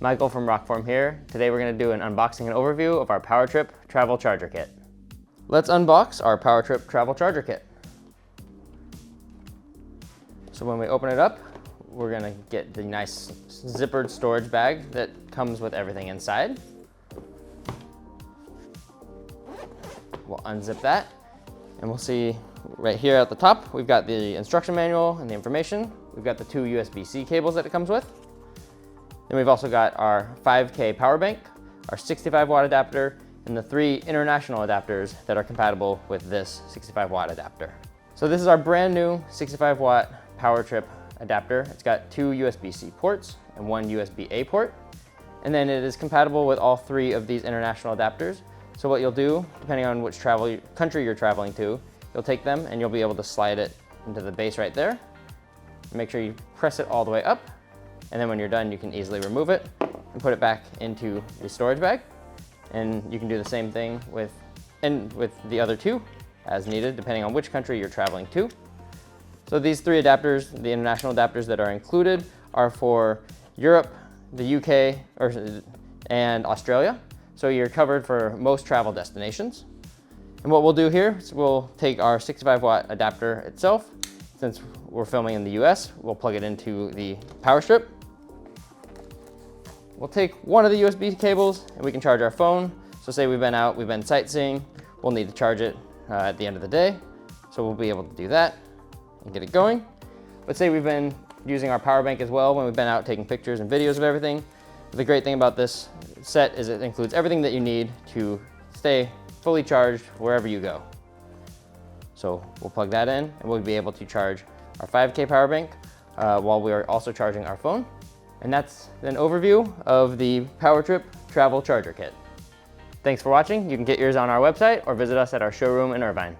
Michael from Rokform here. Today we're going to do an unboxing and overview of our PowerTrip Travel Charger Kit. Let's unbox our PowerTrip Travel Charger Kit. So when we open it up, we're going to get the nice zippered storage bag that comes with everything inside. We'll unzip that and we'll see right here at the top, we've got the instruction manual and the information. We've got the two USB-C cables that it comes with. Then we've also got our 5K power bank, our 65-watt adapter, and the 3 international adapters that are compatible with this 65-watt adapter. So this is our brand new 65-watt PowerTrip adapter. It's got 2 USB-C ports and 1 USB-A port. And then it is compatible with all 3 of these international adapters. So what you'll do, depending on which country you're traveling to, you'll take them and you'll be able to slide it into the base right there. Make sure you press it all the way up. And then when you're done, you can easily remove it and put it back into the storage bag. And you can do the same thing with the other 2 as needed, depending on which country you're traveling to. So these 3 adapters, the international adapters that are included, are for Europe, the UK, and Australia. So you're covered for most travel destinations. And what we'll do here is we'll take our 65-watt adapter itself. Since we're filming in the US, we'll plug it into the power strip. We'll take one of the USB cables and we can charge our phone. So say we've been out, we've been sightseeing, we'll need to charge it at the end of the day. So we'll be able to do that and get it going. But say we've been using our power bank as well when we've been out taking pictures and videos of everything. The great thing about this set is it includes everything that you need to stay fully charged wherever you go. So we'll plug that in and we'll be able to charge our 5K power bank while we are also charging our phone. And that's an overview of the PowerTrip Travel Charger Kit. Thanks for watching. You can get yours on our website or visit us at our showroom in Irvine.